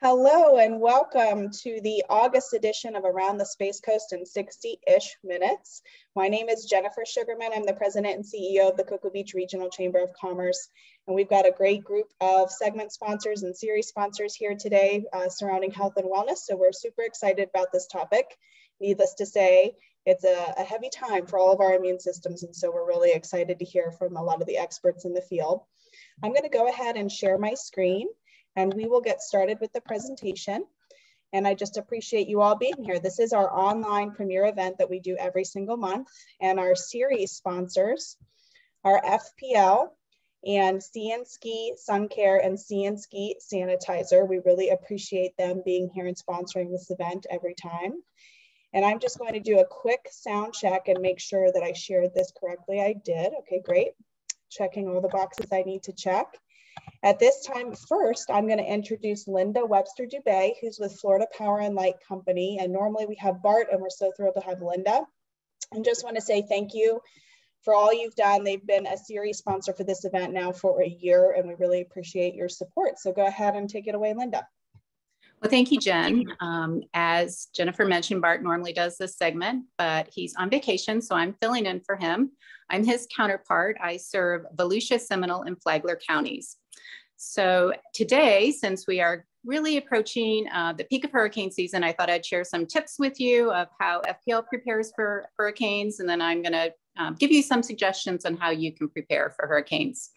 Hello and welcome to the August edition of Around the Space Coast in 60-ish minutes. My name is Jennifer Sugarman. I'm the president and CEO of the Cocoa Beach Regional Chamber of Commerce. And we've got a great group of segment sponsors and series sponsors here today surrounding health and wellness. So we're super excited about this topic. Needless to say, it's a heavy time for all of our immune systems. And so we're really excited to hear from a lot of the experts in the field. I'm going to go ahead and share my screen, and we will get started with the presentation. And I just appreciate you all being here. This is our online premiere event that we do every single month. And our series sponsors are FPL and Ski Suncare and Ski Sanitizer. We really appreciate them being here and sponsoring this event every time. And I'm just going to do a quick sound check and make sure that I shared this correctly. I did. Okay, great. Checking all the boxes I need to check. At this time, first, I'm going to introduce Linda Webster-Dubé, who's with Florida Power and Light Company. And normally we have Bart, and we're so thrilled to have Linda. And just want to say thank you for all you've done. They've been a series sponsor for this event now for a year, and we really appreciate your support. So go ahead and take it away, Linda. Well, thank you, Jen. As Jennifer mentioned, Bart normally does this segment, but he's on vacation, so I'm filling in for him. I'm his counterpart. I serve Volusia, Seminole, and Flagler counties. So today, since we are really approaching the peak of hurricane season, I thought I'd share some tips with you of how FPL prepares for hurricanes, and then I'm going to give you some suggestions on how you can prepare for hurricanes.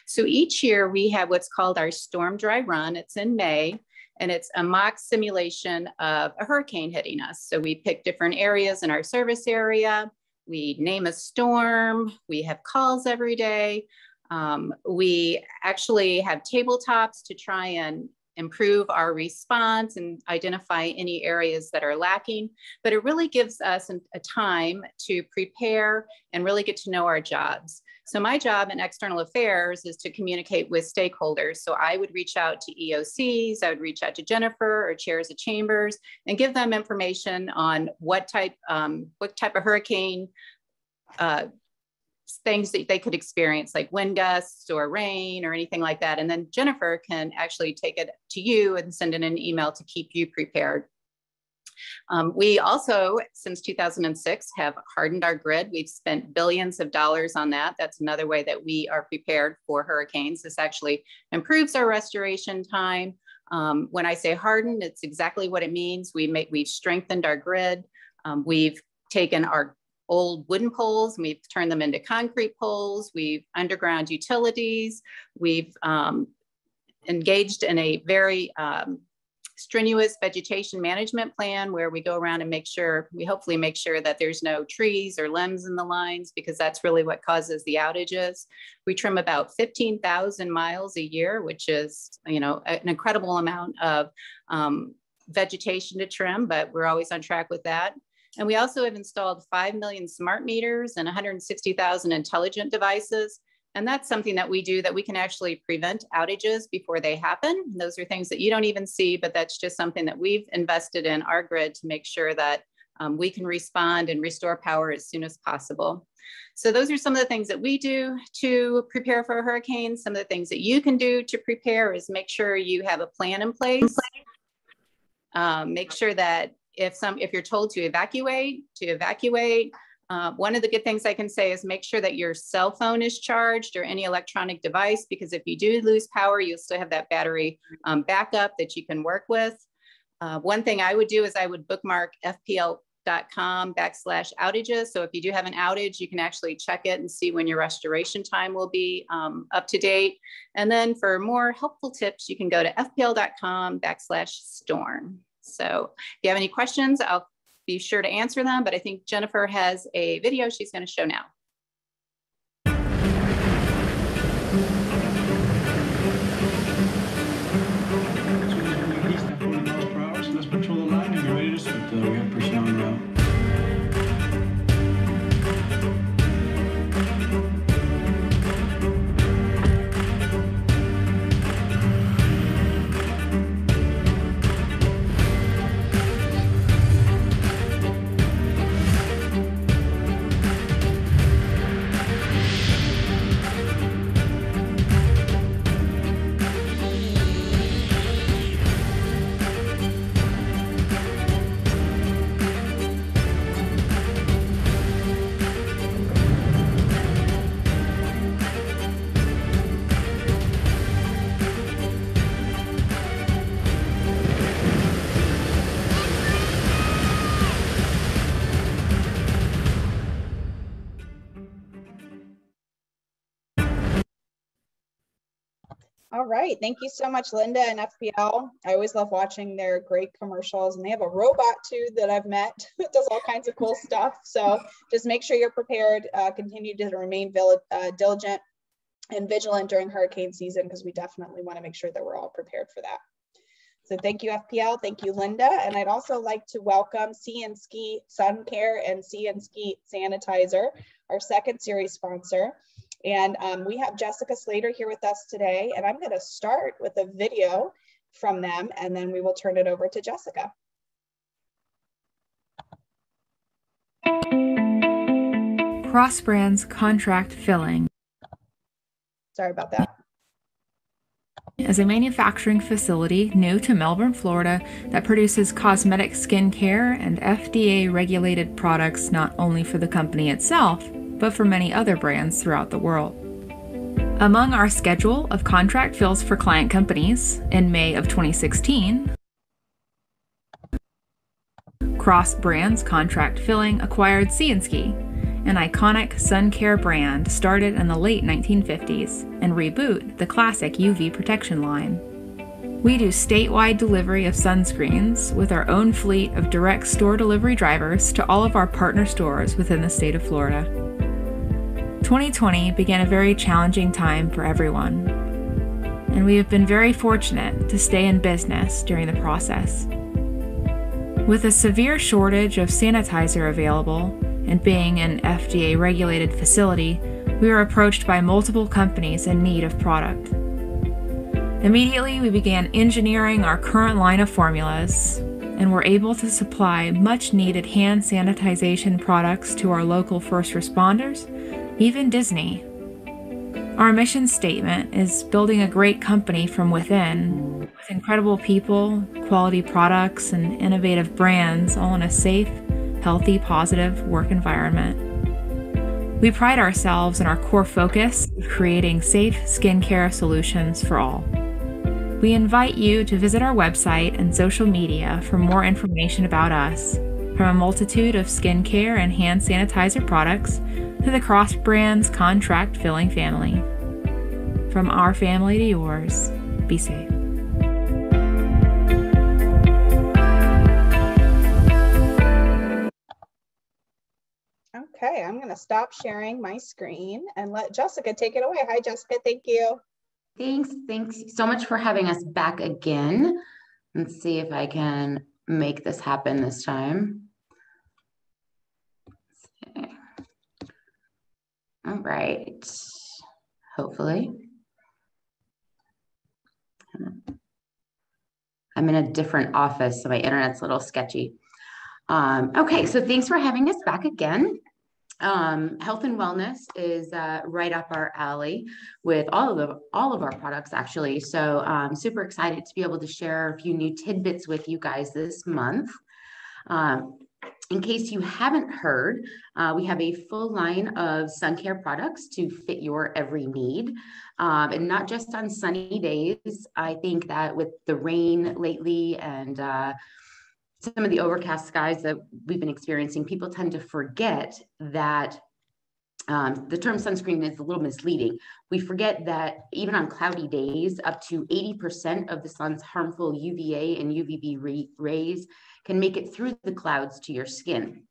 So each year we have what's called our Storm Dry Run. It's in May, and it's a mock simulation of a hurricane hitting us. So we pick different areas in our service area. We name a storm. We have calls every day. We actually have tabletops to try and improve our response and identify any areas that are lacking, but it really gives us a time to prepare and really get to know our jobs. So my job in external affairs is to communicate with stakeholders. So I would reach out to EOCs, I would reach out to Jennifer or chairs of chambers and give them information on what type of hurricane things that they could experience, like wind gusts or rain or anything like that. And then Jennifer can actually take it to you and send in an email to keep you prepared. We also, since 2006, have hardened our grid. We've spent billions of dollars on that. That's another way that we are prepared for hurricanes. This actually improves our restoration time. When I say hardened, it's exactly what it means. We've strengthened our grid. We've taken our old wooden poles, we've turned them into concrete poles. We've underground utilities. We've engaged in a very strenuous vegetation management plan where we go around and hopefully make sure that there's no trees or limbs in the lines, because that's really what causes the outages. We trim about 15,000 miles a year, which is, an incredible amount of vegetation to trim, but we're always on track with that. And we also have installed 5 million smart meters and 160,000 intelligent devices. And that's something that we do that we can actually prevent outages before they happen. Those are things that you don't even see, but that's just something that we've invested in our grid to make sure that we can respond and restore power as soon as possible. So those are some of the things that we do to prepare for a hurricane. Some of the things that you can do to prepare is make sure you have a plan in place. Make sure that if you're told to evacuate. One of the good things I can say is make sure that your cell phone is charged or any electronic device, because if you do lose power, you'll still have that battery backup that you can work with. One thing I would do is I would bookmark fpl.com/outages. So if you do have an outage, you can actually check it and see when your restoration time will be up to date. And then for more helpful tips, you can go to fpl.com/storm. So if you have any questions, I'll be sure to answer them, but I think Jennifer has a video she's going to show now. Let's patrol the line and get ready to start. We have personnel en route. All right. Thank you so much, Linda and FPL. I always love watching their great commercials, and they have a robot too that I've met that does all kinds of cool stuff. So just make sure you're prepared. Continue to remain diligent and vigilant during hurricane season, because we definitely want to make sure that we're all prepared for that. So thank you, FPL. Thank you, Linda. And I'd also like to welcome Ski Sun Care and Ski Sanitizer, our second series sponsor. And we have Jessica Slater here with us today. And I'm going to start with a video from them, and then we will turn it over to Jessica. Cross Brands Contract Filling. Sorry about that. Is a manufacturing facility new to Melbourne, Florida that produces cosmetic skincare and FDA-regulated products not only for the company itself, but for many other brands throughout the world. Among our schedule of contract fills for client companies, in May of 2016, Cross Brands Contract Filling acquired Ski, an iconic sun care brand started in the late 1950s, and Reboot, the classic UV protection line. We do statewide delivery of sunscreens with our own fleet of direct store delivery drivers to all of our partner stores within the state of Florida. 2020 began a very challenging time for everyone, and we have been very fortunate to stay in business during the process. With a severe shortage of sanitizer available, and being an FDA-regulated facility, we were approached by multiple companies in need of product. Immediately, we began engineering our current line of formulas, and were able to supply much-needed hand sanitization products to our local first responders, even Disney. Our mission statement is building a great company from within, with incredible people, quality products, and innovative brands, all in a safe, healthy, positive work environment. We pride ourselves in our core focus of creating safe skincare solutions for all. We invite you to visit our website and social media for more information about us, from a multitude of skincare and hand sanitizer products to the Cross Brands Contract Filling family. From our family to yours, be safe. Okay, I'm going to stop sharing my screen and let Jessica take it away. Hi, Jessica. Thank you. Thanks so much for having us back again. Let's see if I can make this happen this time. Okay. All right, hopefully. I'm in a different office, so my internet's a little sketchy. Okay, so thanks for having us back again. Health and wellness is right up our alley with all of our products, actually. So I'm super excited to be able to share a few new tidbits with you guys this month. In case you haven't heard, we have a full line of sun care products to fit your every need, and not just on sunny days. I think that with the rain lately and some of the overcast skies that we've been experiencing, people tend to forget that the term sunscreen is a little misleading. We forget that even on cloudy days, up to 80% of the sun's harmful UVA and UVB rays can make it through the clouds to your skin.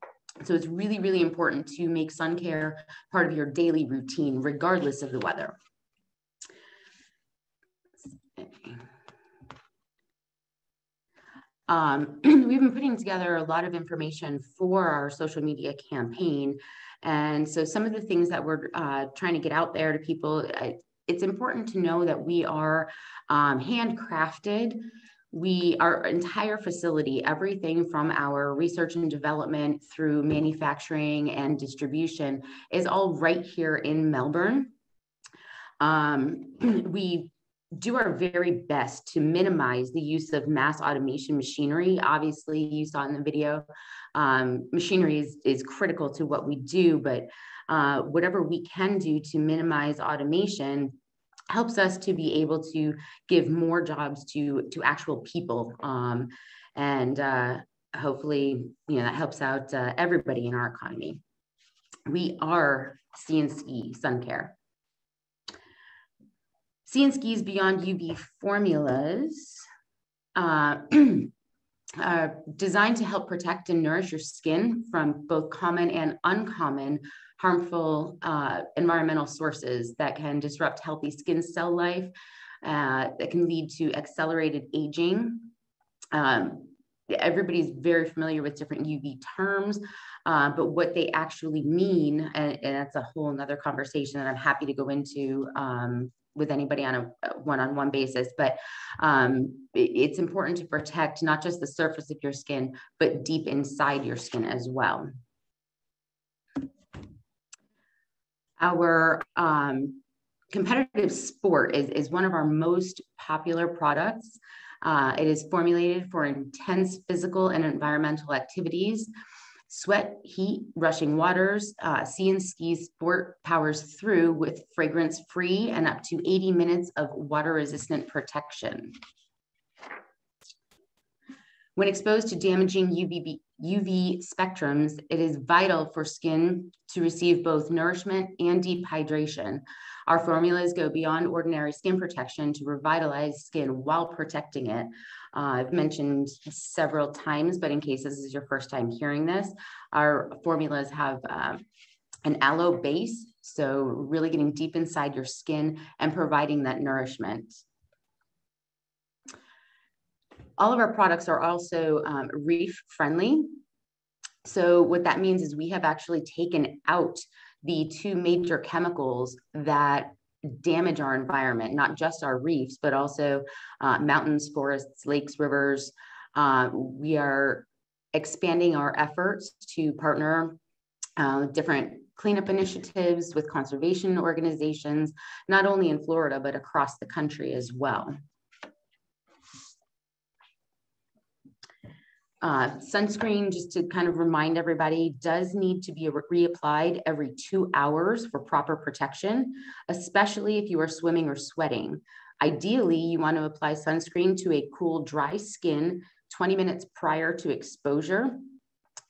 So it's really, really important to make sun care part of your daily routine, regardless of the weather. We've been putting together a lot of information for our social media campaign. And so some of the things that we're trying to get out there to people, it's important to know that we are handcrafted. Our entire facility, everything from our research and development through manufacturing and distribution is all right here in Melbourne. We do our very best to minimize the use of mass automation machinery. Obviously, you saw in the video, machinery is critical to what we do, but whatever we can do to minimize automation helps us to be able to give more jobs to actual people. And hopefully, that helps out everybody in our economy. We are Ski Sun Care. Ski's Beyond UV formulas are designed to help protect and nourish your skin from both common and uncommon harmful environmental sources that can disrupt healthy skin cell life, that can lead to accelerated aging. Everybody's very familiar with different UV terms, but what they actually mean, and that's a whole nother conversation that I'm happy to go into with anybody on a one-on-one basis, but it's important to protect not just the surface of your skin, but deep inside your skin as well. Our competitive sport is one of our most popular products. It is formulated for intense physical and environmental activities. Sweat, heat, rushing waters, Ski Sport powers through with fragrance-free and up to 80 minutes of water-resistant protection. When exposed to damaging UV spectrums, it is vital for skin to receive both nourishment and deep hydration. Our formulas go beyond ordinary skin protection to revitalize skin while protecting it. I've mentioned several times, but in case this is your first time hearing this, our formulas have an aloe base, so really getting deep inside your skin and providing that nourishment. All of our products are also reef friendly. So what that means is we have actually taken out the two major chemicals that damage our environment, not just our reefs, but also mountains, forests, lakes, rivers. We are expanding our efforts to partner with different cleanup initiatives with conservation organizations, not only in Florida, but across the country as well. Sunscreen, just to kind of remind everybody, does need to be reapplied every 2 hours for proper protection, especially if you are swimming or sweating. Ideally, you want to apply sunscreen to a cool, dry skin 20 minutes prior to exposure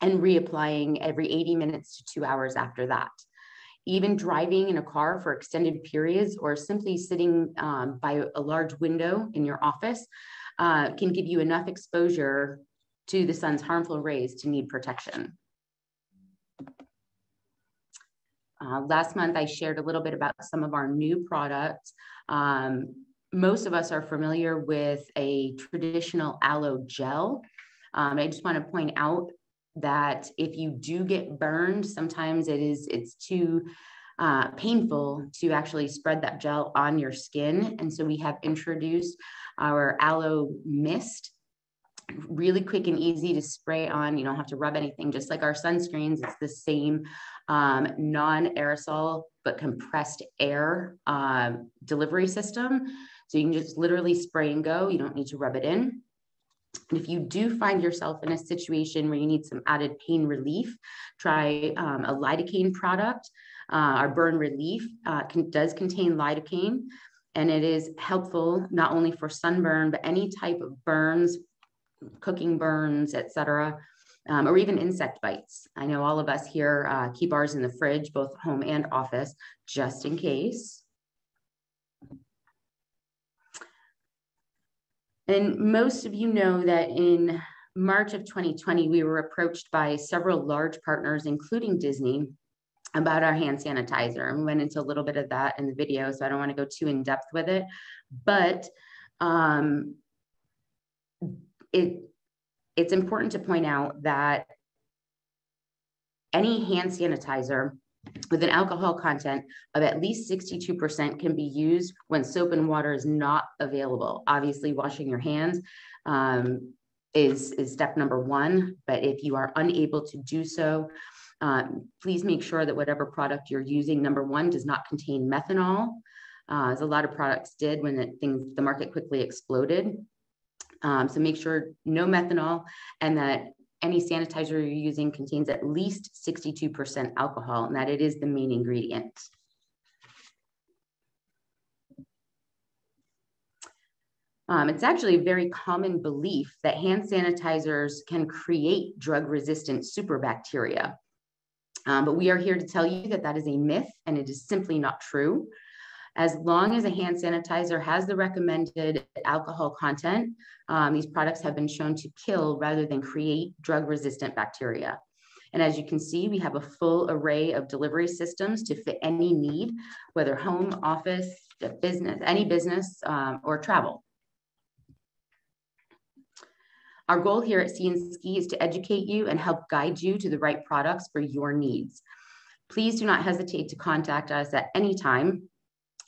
and reapplying every 80 minutes to 2 hours after that. Even driving in a car for extended periods or simply sitting by a large window in your office can give you enough exposure to the sun's harmful rays to need protection. Last month, I shared a little bit about some of our new products. Most of us are familiar with a traditional aloe gel. I just want to point out that if you do get burned, sometimes it's too painful to actually spread that gel on your skin. And so we have introduced our aloe mist. Really quick and easy to spray on. You don't have to rub anything, just like our sunscreens. It's the same non-aerosol but compressed air delivery system. So you can just literally spray and go. You don't need to rub it in. And if you do find yourself in a situation where you need some added pain relief, try a lidocaine product. Our burn relief does contain lidocaine, and it is helpful not only for sunburn, but any type of burns, cooking burns, etc., or even insect bites. I know all of us here keep ours in the fridge, both home and office, just in case. And most of you know that in March of 2020, we were approached by several large partners, including Disney, about our hand sanitizer. And we went into a little bit of that in the video, so I don't want to go too in depth with it. But it's important to point out that any hand sanitizer with an alcohol content of at least 62% can be used when soap and water is not available. Obviously, washing your hands is step number one, but if you are unable to do so, please make sure that whatever product you're using, number one, does not contain methanol, as a lot of products did when the market quickly exploded. So make sure no methanol, and that any sanitizer you're using contains at least 62% alcohol, and that it is the main ingredient. It's actually a very common belief that hand sanitizers can create drug-resistant superbacteria. But we are here to tell you that that is a myth, and it is simply not true. As long as a hand sanitizer has the recommended alcohol content, these products have been shown to kill rather than create drug-resistant bacteria. And as you can see, we have a full array of delivery systems to fit any need, whether home, office, business, any business, or travel. Our goal here at Ski is to educate you and help guide you to the right products for your needs. Please do not hesitate to contact us at any time.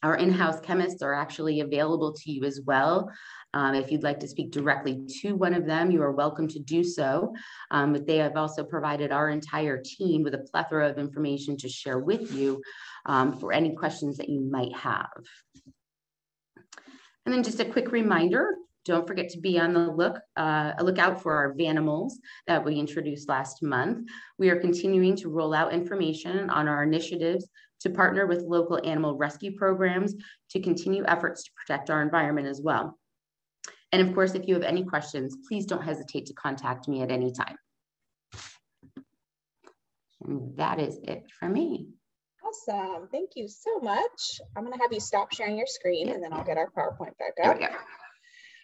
Our in-house chemists are actually available to you as well. If you'd like to speak directly to one of them, you are welcome to do so. But they have also provided our entire team with a plethora of information to share with you for any questions that you might have. And then just a quick reminder, don't forget to be on the lookout for our Vanimals that we introduced last month. We are continuing to roll out information on our initiatives to partner with local animal rescue programs to continue efforts to protect our environment as well. And of course, if you have any questions, please don't hesitate to contact me at any time. And that is it for me. Awesome. Thank you so much. I'm going to have you stop sharing your screen and then I'll get our PowerPoint back up. There we go.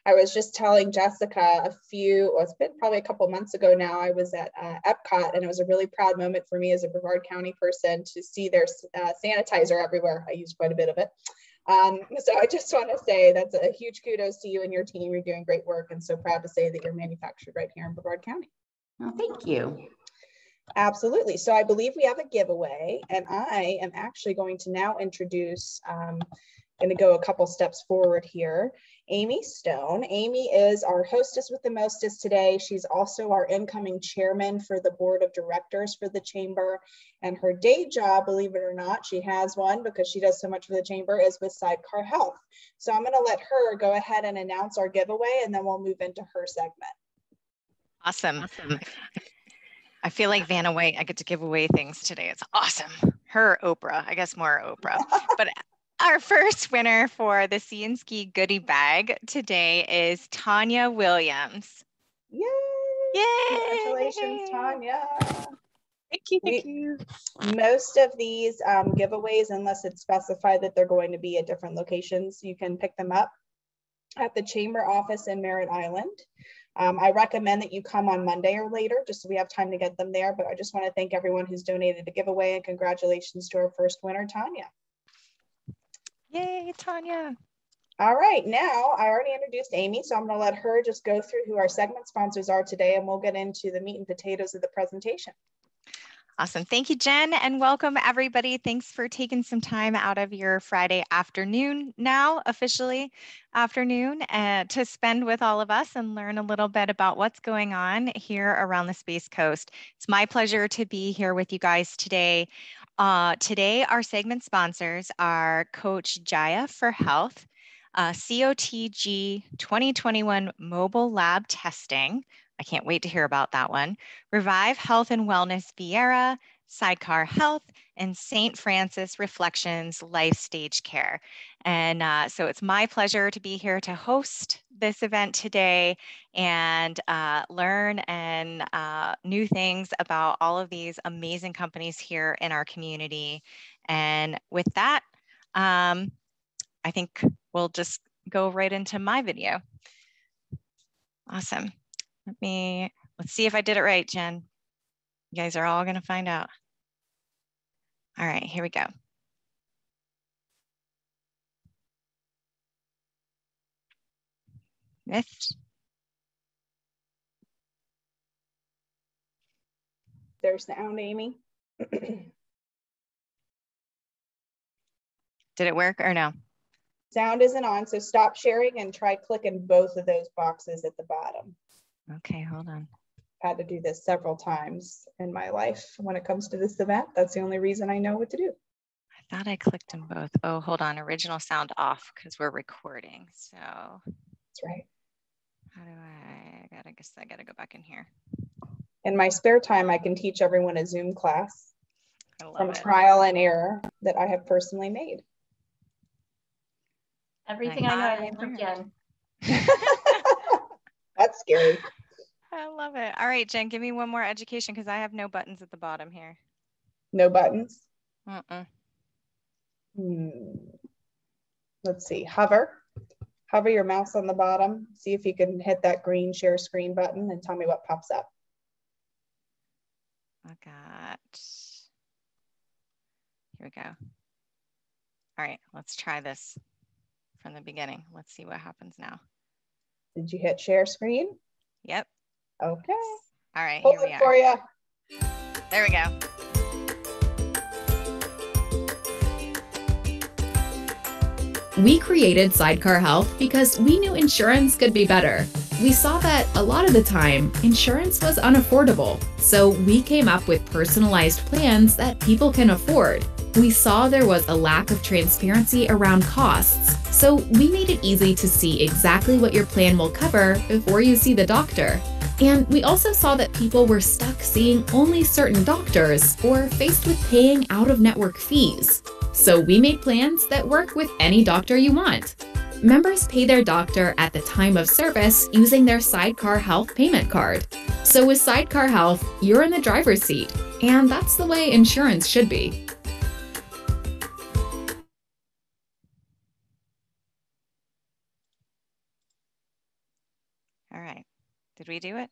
I was just telling Jessica it's been probably a couple months ago now, I was at Epcot, and it was a really proud moment for me as a Brevard County person to see their sanitizer everywhere. I used quite a bit of it. So I just want to say that's a huge kudos to you and your team. You're doing great work, and so proud to say that you're manufactured right here in Brevard County. Well, thank you. Absolutely. So I believe we have a giveaway, and I am actually going to now introduce, going to go a couple steps forward here, Amy Stone. Amy is our hostess with the mostest today. She's also our incoming chairman for the board of directors for the chamber, and her day job, believe it or not, she has one because she does so much for the chamber, is with Sidecar Health. So I'm going to let her go ahead and announce our giveaway, and then we'll move into her segment. Awesome. I feel like Vanna White, I get to give away things today. It's awesome. Her Oprah, I guess more Oprah. But our first winner for the Ski goodie bag today is Tanya Williams. Yay! Yay! Congratulations, Tanya. Thank you. Most of these giveaways, unless it's specified that they're going to be at different locations, you can pick them up at the chamber office in Merritt Island. I recommend that you come on Monday or later, just so we have time to get them there. But I just want to thank everyone who's donated a giveaway, and congratulations to our first winner, Tanya. Yay, Tanya. All right, now I already introduced Amy, so I'm going to let her just go through who our segment sponsors are today, and we'll get into the meat and potatoes of the presentation. Awesome. Thank you, Jen, and welcome everybody. Thanks for taking some time out of your Friday afternoon, now officially afternoon, to spend with all of us and learn a little bit about what's going on here around the Space Coast. It's my pleasure to be here with you guys today. Today, our segment sponsors are Coach Jaya for Health, COTG 2021 Mobile Lab Testing. I can't wait to hear about that one. Revive Health and Wellness Viera, Sidecar Health, and St. Francis Reflections Lifestage Care. And so it's my pleasure to be here to host this event today and learn and new things about all of these amazing companies here in our community. And with that, I think we'll just go right into my video. Awesome. Let's see if I did it right, Jen. You guys are all going to find out. All right, here we go. Lift. There's sound, Amy. Did it work or no? Sound isn't on, so stop sharing and try clicking both of those boxes at the bottom. Okay, hold on. I've had to do this several times in my life when it comes to this event. That's the only reason I know what to do. I thought I clicked them both. Oh, hold on. Original sound off because we're recording. So that's right. How do I guess I gotta go back in here. In my spare time, I can teach everyone a Zoom class from trial and error that I have personally made. Everything I know I learned from Jen. That's scary. I love it. All right, Jen, give me one more education because I have no buttons at the bottom here. No buttons? Uh-uh. let's see, hover your mouse on the bottom. See if you can hit that green share screen button and tell me what pops up. I got, here we go. All right, let's try this from the beginning. Let's see what happens now. Did you hit share screen? Yep. Okay. All right, Hold here we it are. for you. There we go. We created Sidecar Health because we knew insurance could be better. We saw that a lot of the time, insurance was unaffordable, so we came up with personalized plans that people can afford. We saw there was a lack of transparency around costs, so we made it easy to see exactly what your plan will cover before you see the doctor. And we also saw that people were stuck seeing only certain doctors or faced with paying out-of-network fees. So we made plans that work with any doctor you want. Members pay their doctor at the time of service using their Sidecar Health payment card. So with Sidecar Health, you're in the driver's seat, and that's the way insurance should be. All right, did we do it?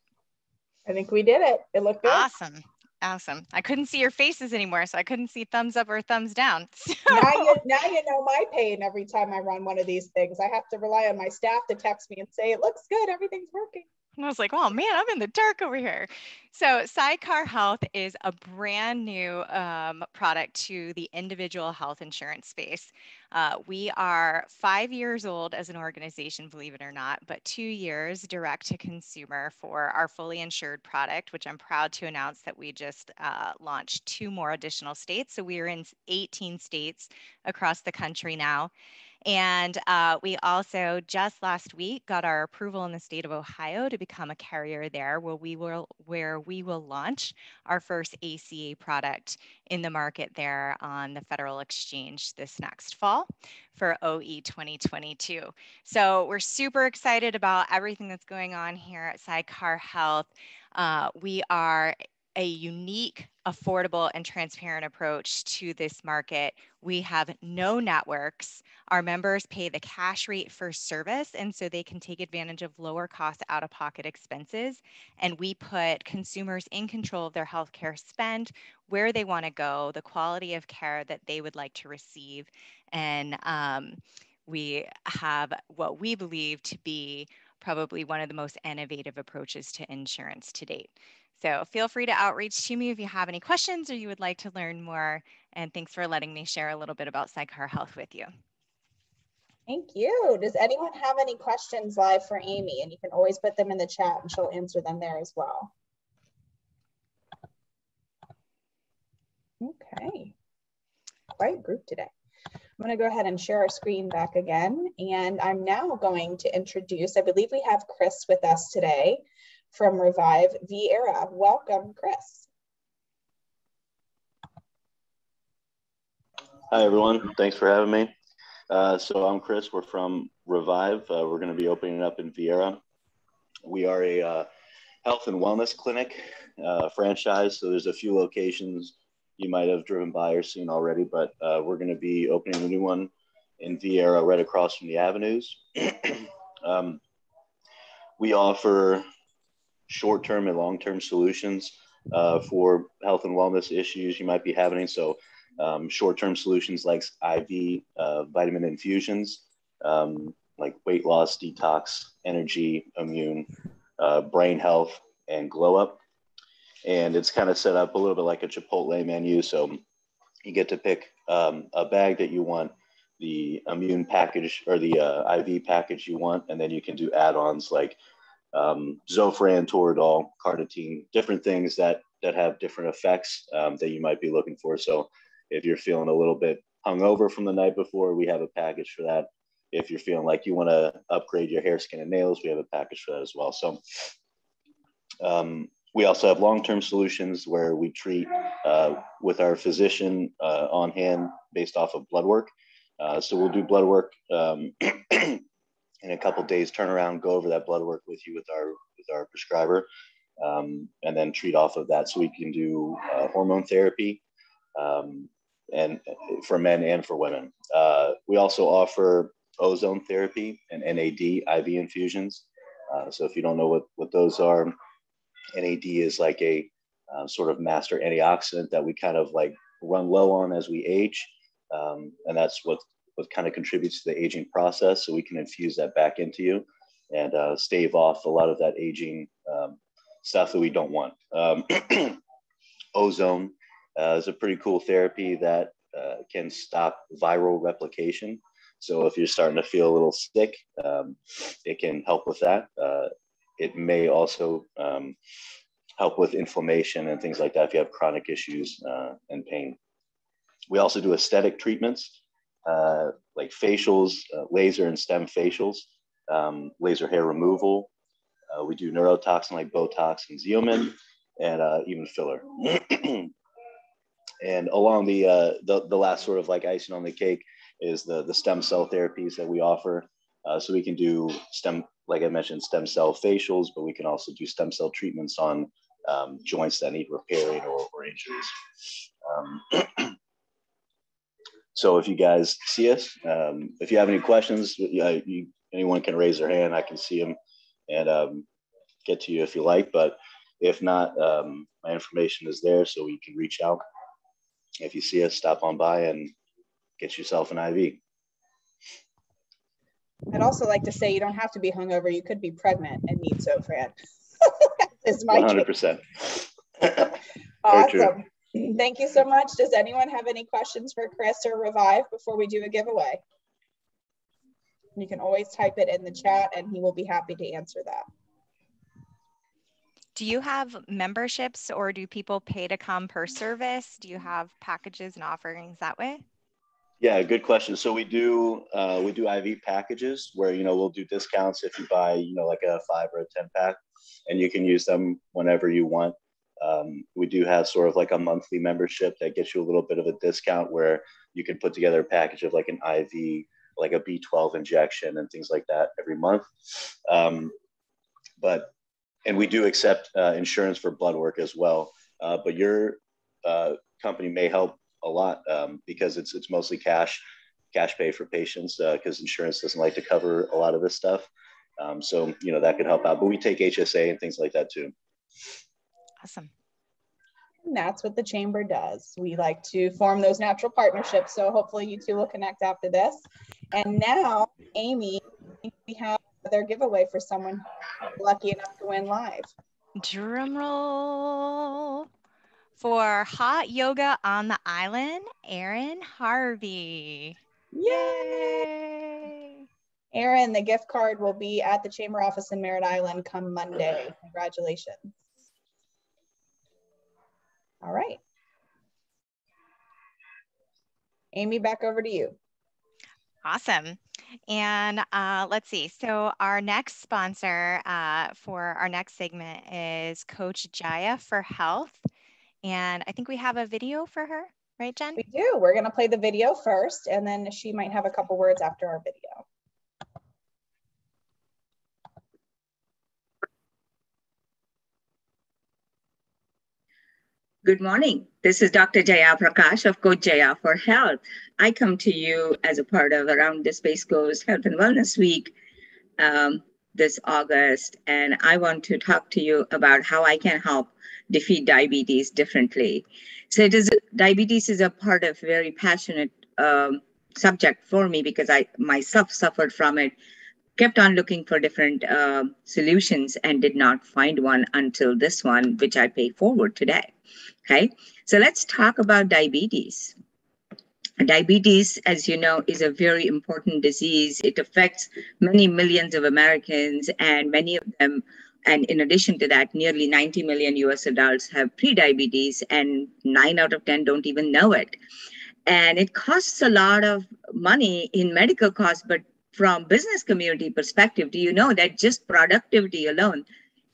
I think we did it. It looked good. Awesome. Awesome. I couldn't see your faces anymore, so I couldn't see thumbs up or thumbs down. So. Now you know my pain every time I run one of these things. I have to rely on my staff to text me and say, it looks good, everything's working. And I was like, oh man, I'm in the dark over here. So Sidecar Health is a brand new product to the individual health insurance space. We are 5 years old as an organization, believe it or not, but 2 years direct to consumer for our fully insured product, which I'm proud to announce that we just launched 2 more additional states. So we are in 18 states across the country now. And we also just last week got our approval in the state of Ohio to become a carrier there, where we will launch our first ACA product in the market there on the federal exchange this next fall for OE 2022. So we're super excited about everything that's going on here at Sidecar Health. We are a unique, affordable, and transparent approach to this market. We have no networks. Our members pay the cash rate for service, and so they can take advantage of lower cost out-of-pocket expenses. And we put consumers in control of their healthcare spend, where they want to go, the quality of care that they would like to receive. And we have what we believe to be probably one of the most innovative approaches to insurance to date. So feel free to outreach to me if you have any questions or you would like to learn more. And thanks for letting me share a little bit about Sidecar Health with you. Thank you. Does anyone have any questions live for Amy? And you can always put them in the chat and she'll answer them there as well. Okay, quite group today. I'm going to go ahead and share our screen back again. And I'm now going to introduce, I believe we have Chris with us today from Revive Viera. Welcome, Chris. Hi, everyone. Thanks for having me. So I'm Chris. We're from Revive. We're going to be opening up in Viera. We are a health and wellness clinic franchise. So there's a few locations you might have driven by or seen already, but we're going to be opening a new one in Viera right across from the avenues. We offer short-term and long-term solutions for health and wellness issues you might be having. So short-term solutions like IV vitamin infusions, like weight loss, detox, energy, immune, brain health, and glow up. And it's kind of set up a little bit like a Chipotle menu. So you get to pick a bag that you want, the immune package or the IV package you want, and then you can do add-ons like Zofran, Toradol, Carnitine, different things that have different effects that you might be looking for. So if you're feeling a little bit hungover from the night before, we have a package for that. If you're feeling like you want to upgrade your hair, skin, and nails, we have a package for that as well. So we also have long-term solutions where we treat with our physician on hand based off of blood work. So we'll do blood work in a couple of days, turn around, go over that blood work with you with our prescriber, and then treat off of that. So we can do hormone therapy and for men and for women. We also offer ozone therapy and NAD IV infusions. So if you don't know what those are, NAD is like a sort of master antioxidant that we kind of like run low on as we age. And that's what kind of contributes to the aging process. So we can infuse that back into you and stave off a lot of that aging stuff that we don't want. Ozone is a pretty cool therapy that can stop viral replication. So if you're starting to feel a little sick, it can help with that. It may also help with inflammation and things like that if you have chronic issues and pain. We also do aesthetic treatments like facials, laser and stem facials, laser hair removal. We do neurotoxin like Botox and Xeomin, and even filler. And along the last sort of like icing on the cake is the stem cell therapies that we offer. So we can do like I mentioned, stem cell facials, but we can also do stem cell treatments on joints that need repairing or injuries. So if you guys see us, if you have any questions, anyone can raise their hand. I can see them and get to you if you like. But if not, my information is there, so you can reach out. If you see us, stop on by and get yourself an IV. I'd also like to say you don't have to be hungover. You could be pregnant and need Zofran. Is my 100%. Awesome. Thank you so much. Does anyone have any questions for Chris or Revive before we do a giveaway? You can always type it in the chat and he will be happy to answer that. Do you have memberships or do people pay to come per service? Do you have packages and offerings that way? Yeah, good question. So we do IV packages where, we'll do discounts if you buy, like a 5 or a 10 pack, and you can use them whenever you want. We do have sort of like a monthly membership that gets you a little bit of a discount where you can put together a package of like an IV, like a B12 injection and things like that every month. And we do accept insurance for blood work as well. But your company may help a lot because it's mostly cash pay for patients because insurance doesn't like to cover a lot of this stuff. So, that could help out. But we take HSA and things like that too. Awesome. And that's what the Chamber does. We like to form those natural partnerships. So hopefully you two will connect after this. And now, Amy, I think we have another giveaway for someone lucky enough to win live. Drum roll. For hot yoga on the island, Erin Harvey. Yay! Erin, the gift card will be at the Chamber office in Merritt Island come Monday. Congratulations. All right. Amy, back over to you. Awesome. And let's see. So our next sponsor for our next segment is Coach Jaya for Health. And I think we have a video for her, right, Jen? We do. We're going to play the video first, and then she might have a couple words after our video. Good morning. This is Dr. Jaya Prakash of Coach Jaya for Health. I come to you as a part of Around the Space Coast Health and Wellness Week this August, and I want to talk to you about how I can help defeat diabetes differently. So diabetes is a part of very passionate subject for me because I myself suffered from it, kept on looking for different solutions and did not find one until this one, which I pay forward today. Okay, so let's talk about diabetes. Diabetes, as you know, is a very important disease. It affects many millions of Americans, and many of them, and in addition to that, nearly 90 million US adults have prediabetes, and 9 out of 10 don't even know it. And it costs a lot of money in medical costs, but from business community perspective, do you know that just productivity alone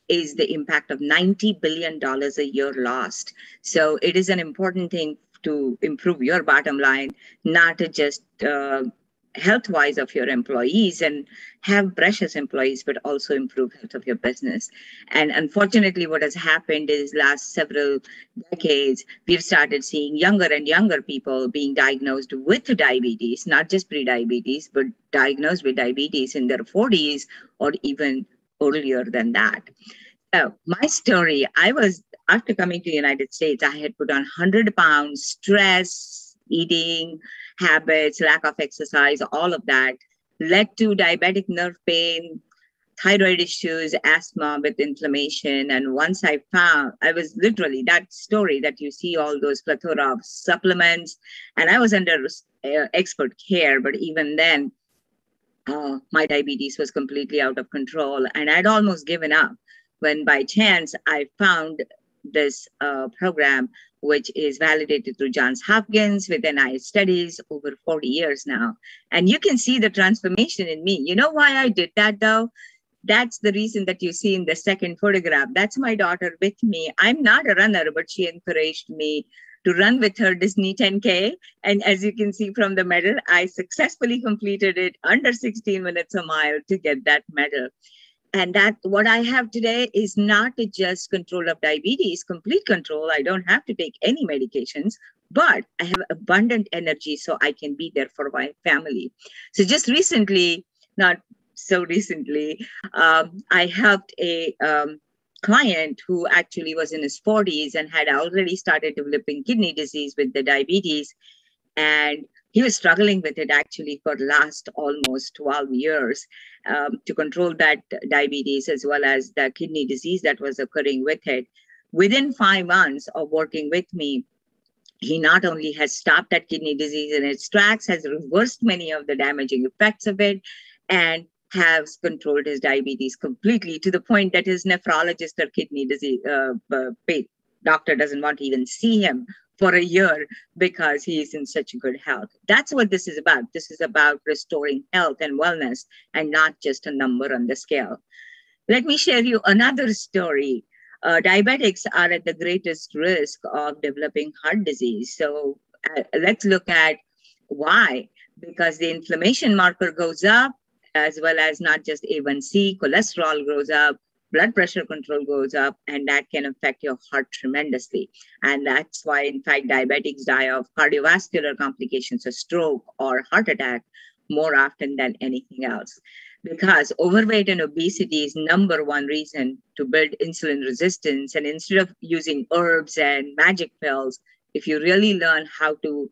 is the impact of $90 billion a year lost? So it is an important thing to improve your bottom line, not to just health-wise of your employees and have precious employees, but also improve health of your business. And unfortunately, what has happened is last several decades, we've started seeing younger and younger people being diagnosed with diabetes, not just pre-diabetes, but diagnosed with diabetes in their 40s or even earlier than that. So my story, after coming to the United States, I had put on 100 pounds, stress, eating habits, lack of exercise, all of that led to diabetic nerve pain, thyroid issues, asthma with inflammation. And once I was literally that story that you see all those plethora of supplements, and I was under expert care, but even then, my diabetes was completely out of control and I'd almost given up when by chance I found this program, which is validated through Johns Hopkins with NIH studies over 40 years now. And you can see the transformation in me. You know why I did that though? That's the reason that you see in the second photograph. That's my daughter with me. I'm not a runner, but she encouraged me to run with her Disney 10K. And as you can see from the medal, I successfully completed it under 16 minutes a mile to get that medal. And that what I have today is not just control of diabetes, complete control. I don't have to take any medications, but I have abundant energy so I can be there for my family. So just recently, not so recently, I helped a client who actually was in his 40s and had already started developing kidney disease with the diabetes. And he was struggling with it actually for last almost 12 years to control that diabetes as well as the kidney disease that was occurring with it. Within 5 months of working with me, he not only has stopped that kidney disease in its tracks, has reversed many of the damaging effects of it, and has controlled his diabetes completely to the point that his nephrologist or kidney disease doctor doesn't want to even see him for a year because he is in such good health. That's what this is about. This is about restoring health and wellness and not just a number on the scale. Let me share you another story. Diabetics are at the greatest risk of developing heart disease. So let's look at why. Because the inflammation marker goes up, as well as not just A1C, cholesterol goes up, blood pressure control goes up, and that can affect your heart tremendously. And that's why, in fact, diabetics die of cardiovascular complications, a stroke or heart attack, more often than anything else. Because overweight and obesity is number one reason to build insulin resistance. And instead of using herbs and magic pills, if you really learn how to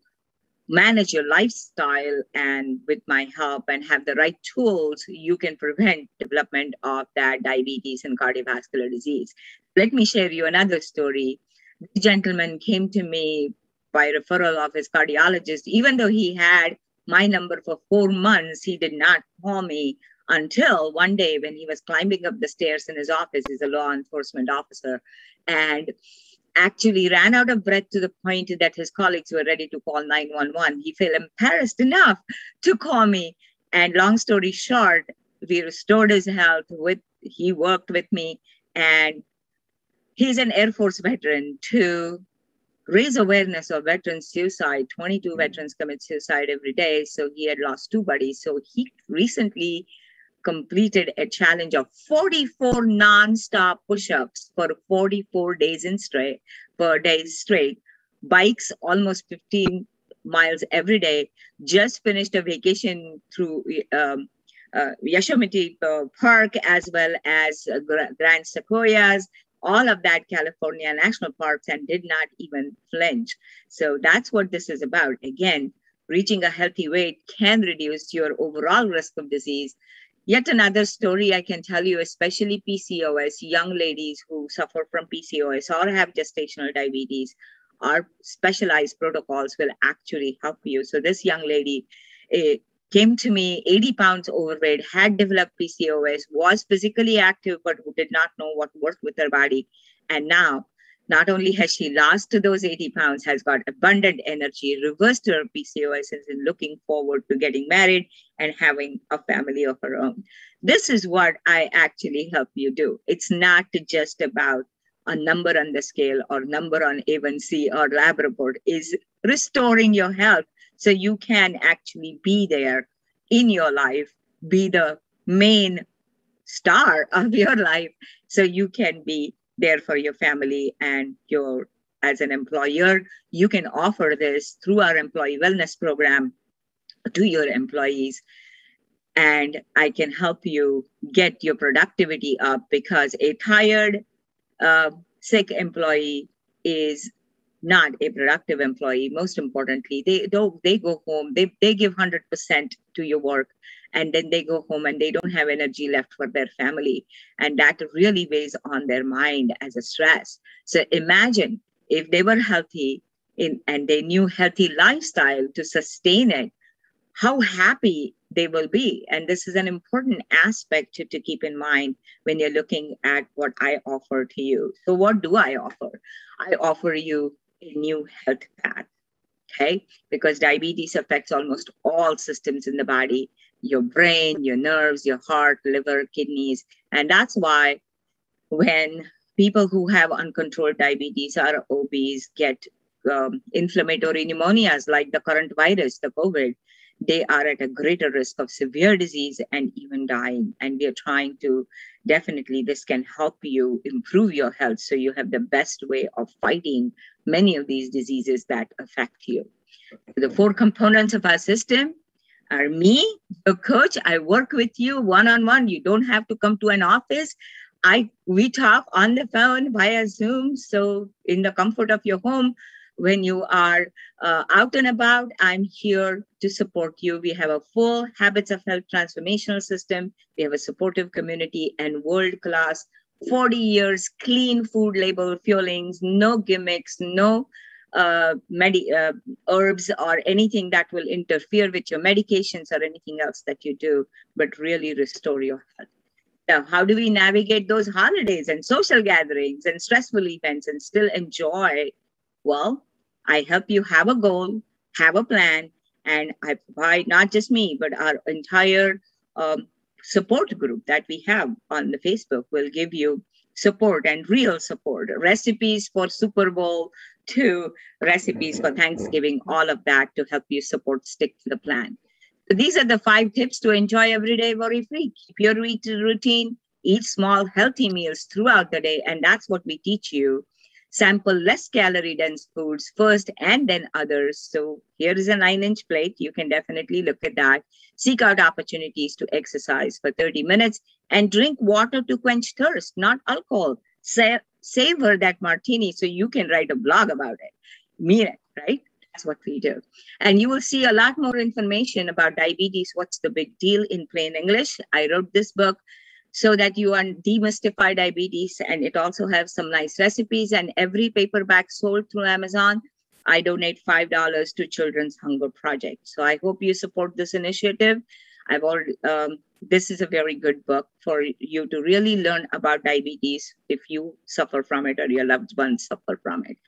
manage your lifestyle and with my help and have the right tools, you can prevent development of that diabetes and cardiovascular disease. Let me share you another story. This gentleman came to me by referral of his cardiologist. Even though he had my number for 4 months, he did not call me until one day when he was climbing up the stairs in his office. He's a law enforcement officer, and actually ran out of breath to the point that his colleagues were ready to call 911. He felt embarrassed enough to call me. And long story short, we restored his health. He worked with me, and he's an Air Force veteran. To raise awareness of veteran suicide, 22 veterans commit suicide every day. So he had lost 2 buddies. So he recently completed a challenge of 44 non-stop push-ups for 44 days straight, bikes almost 15 miles every day, just finished a vacation through Yosemite Park, as well as Grand Sequoias, all of that California national parks, and did not even flinch. So that's what this is about. Again, reaching a healthy weight can reduce your overall risk of disease. Yet another story I can tell you, especially PCOS, young ladies who suffer from PCOS or have gestational diabetes, our specialized protocols will actually help you. So this young lady came to me, 80 pounds overweight, had developed PCOS, was physically active, but who did not know what worked with her body. And now, not only has she lost those 80 pounds, has got abundant energy, reversed her PCOS, and is looking forward to getting married and having a family of her own. This is what I actually help you do. It's not just about a number on the scale or number on A1C or lab report. Is restoring your health so you can actually be there in your life be the main star of your life, so you can be there for your family. And as an employer, you can offer this through our employee wellness program to your employees. And I can help you get your productivity up, because a tired, sick employee is not a productive employee. Most importantly, they go home, they give 100% to your work, and then they go home and they don't have energy left for their family. And that really weighs on their mind as a stress. So imagine if they were healthy and they knew healthy lifestyle to sustain it, how happy they will be. And this is an important aspect to keep in mind when you're looking at what I offer to you. So what do I offer? I offer you a new health path, okay? Because diabetes affects almost all systems in the body, your brain, your nerves, your heart, liver, kidneys. And that's why when people who have uncontrolled diabetes or obese get inflammatory pneumonias like the current virus, the COVID, they are at a greater risk of severe disease and even dying. And we are trying to definitely, this can help you improve your health so you have the best way of fighting many of these diseases that affect you. The 4 components of our system are me, the coach. I work with you one-on-one. You don't have to come to an office. We talk on the phone via Zoom. So in the comfort of your home, when you are out and about, I'm here to support you. We have a full Habits of Health transformational system. We have a supportive community and world-class 40 years clean food label fuelings, no gimmicks, no herbs or anything that will interfere with your medications or anything else that you do, but really restore your health. Now, how do we navigate those holidays and social gatherings and stressful events and still enjoy? Well, I help you have a goal, have a plan, and I provide not just me, but our entire support group that we have on the Facebook will give you support and real support, recipes for Super Bowl to recipes for Thanksgiving, all of that to help you stick to the plan. So these are the 5 tips to enjoy every day worry-free. Keep your routine, eat small, healthy meals throughout the day, and that's what we teach you. Sample less calorie-dense foods first and then others. So here is a 9-inch plate. You can definitely look at that. Seek out opportunities to exercise for 30 minutes and drink water to quench thirst, not alcohol. Savor that martini so you can write a blog about it. Mean it, right? That's what we do. And you will see a lot more information about diabetes. What's the big deal in plain English? I wrote this book so that you demystify diabetes, and it also has some nice recipes. And every paperback sold through Amazon, I donate $5 to Children's Hunger Project. So I hope you support this initiative. This is a very good book for you to really learn about diabetes if you suffer from it or your loved ones suffer from it.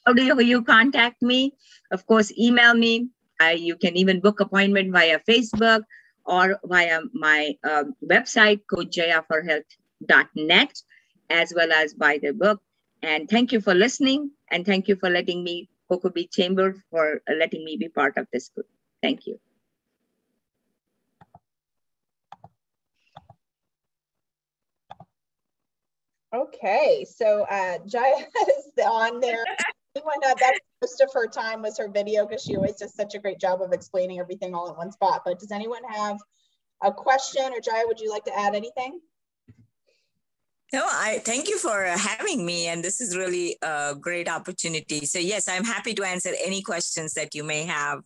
How do you contact me? Of course, email me. You can even book appointment via Facebook or via my website, coachjayaforhealth.net, as well as buy the book. And thank you for listening. And thank you for letting me, Cocoa Beach Chamber, for letting me be part of this group. Thank you. Okay, so Jaya is on there. That's most of her time was her video, because she always does such a great job of explaining everything all in one spot. But does anyone have a question? Or Jaya, would you like to add anything? No, I thank you for having me, and this is really a great opportunity. So yes, I'm happy to answer any questions that you may have